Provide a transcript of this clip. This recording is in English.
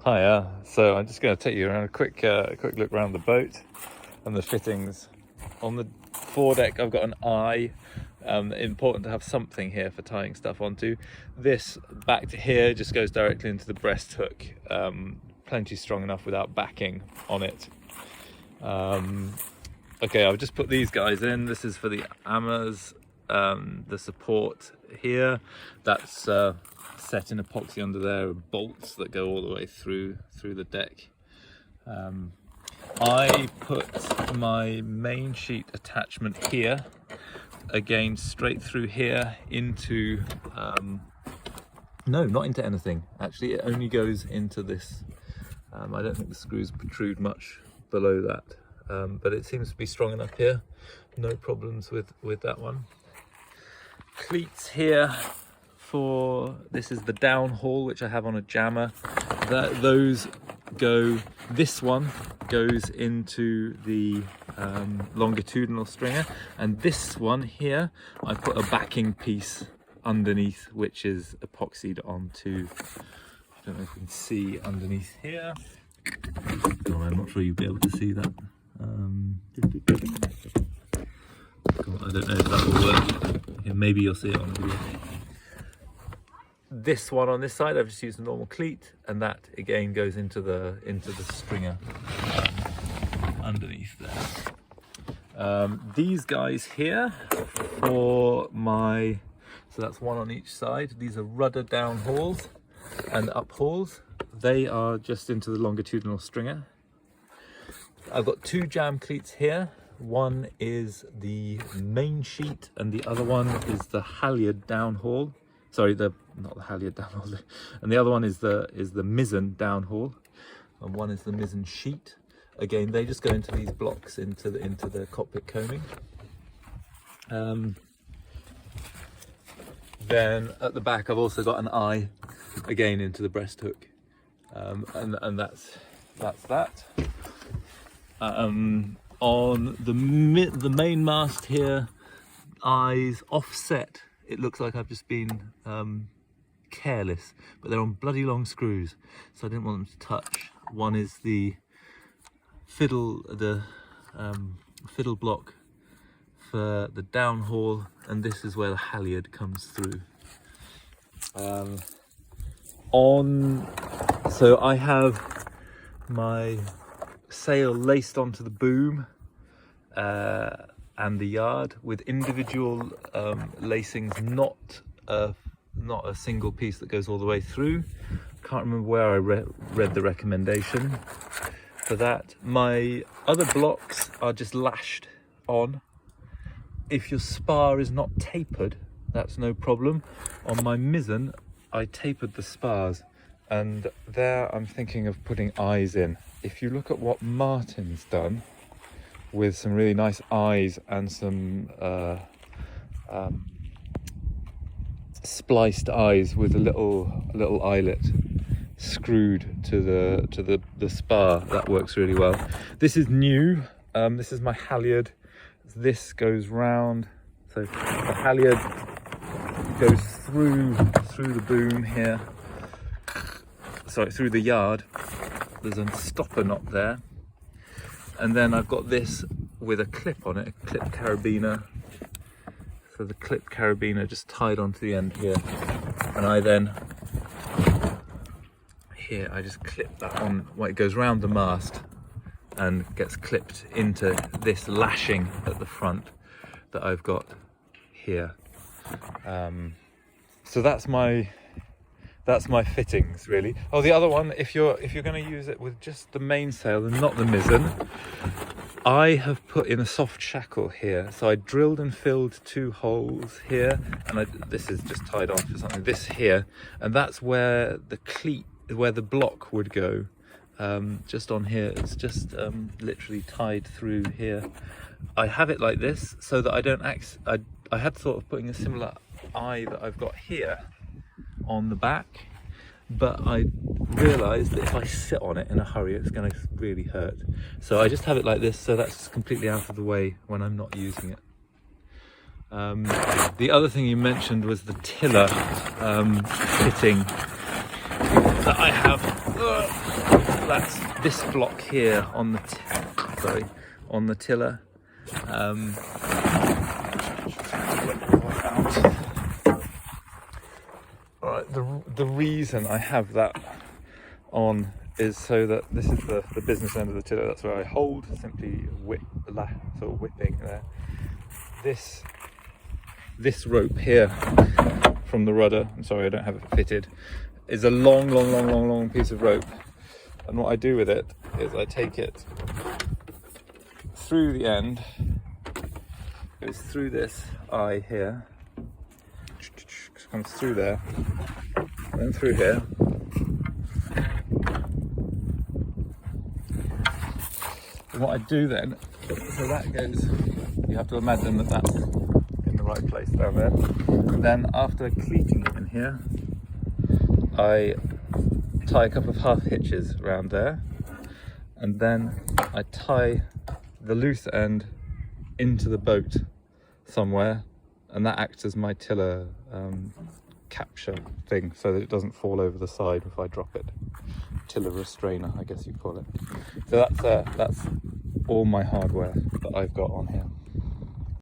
Hiya. So I'm just going to take you around a quick look around the boat and the fittings. On the foredeck, I've got an eye. Important to have something here for tying stuff onto. This back to here just goes directly into the breast hook. Plenty strong enough without backing on it. Okay, I've just put these guys in. This is for the AMAs. The support here, that's set in epoxy under there, bolts that go all the way through the deck. I put my main sheet attachment here, again straight through here into, no, not into anything. Actually, it only goes into this. I don't think the screws protrude much below that, but it seems to be strong enough here. No problems with that one. Cleats here for, this is the downhaul which I have on a jammer. Those go, this one goes into the longitudinal stringer, and this one here I put a backing piece underneath which is epoxied onto, I don't know if you can see underneath here. God, I'm not sure you'll be able to see that. I don't know if that will work. Yeah, maybe you'll see it on the video. This one on this side, I've just used a normal cleat, and that again goes into the stringer underneath there. These guys here for my, so that's one on each side. These are rudder down hauls and up hauls. They are just into the longitudinal stringer. I've got two jam cleats here. One is the main sheet and the other one is the halyard downhaul. Sorry, not the halyard downhaul. And the other one is the mizzen downhaul, and one is the mizzen sheet. Again, they just go into these blocks into the cockpit coaming. Then at the back, I've also got an eye, again into the breast hook, and that's that. On the main mast here, eyes offset. It looks like I've just been careless, but they're on bloody long screws, so I didn't want them to touch. One is the fiddle block for the downhaul, and this is where the halyard comes through. So I have my sail laced onto the boom and the yard with individual lacings, not a single piece that goes all the way through. Can't remember where I read the recommendation for that. My other blocks are just lashed on. If your spar is not tapered, that's no problem. On my mizzen, I tapered the spars, and there I'm thinking of putting eyes in. If you look at what Martin's done with some really nice eyes and some spliced eyes with a little eyelet screwed to the spar, that works really well. This is new. This is my halyard. This goes round, so the halyard goes through the boom here. Sorry, through the yard. There's a stopper knot there, and then I've got this with a clip on it, a clip carabiner. So the clip carabiner just tied onto the end here, and I then here I just clip that on. Well, it goes round the mast and gets clipped into this lashing at the front that I've got here. So that's my fittings really. Oh, the other one, if you're going to use it with just the mainsail and not the mizzen, I have put in a soft shackle here. So I drilled and filled 2 holes here, and this is just tied off or something. This here, and that's where the cleat, where the block would go. Just on here, it's just literally tied through here. I have it like this so that I don't I had thought of putting a similar eye that I've got here on the back, but I realized that if I sit on it in a hurry, it's going to really hurt. So I just have it like this, so that's completely out of the way when I'm not using it. The other thing you mentioned was the tiller fitting that I have That's this block here on the on the tiller. Alright, the reason I have that on is so that this is the business end of the tiller. That's where I hold, simply sort of whipping there. This rope here from the rudder, I'm sorry I don't have it fitted, is a long piece of rope. And what I do with it is I take it through the end, goes through this eye here, comes through there, and then through here. And what I do then, so that goes, you have to imagine that that's in the right place down there. And then after cleating it in here, I tie a couple of half hitches around there, and then I tie the loose end into the boat somewhere, and that acts as my tiller capture thing, so that it doesn't fall over the side if I drop it. Tiller restrainer, I guess you call it. So that's all my hardware that I've got on here.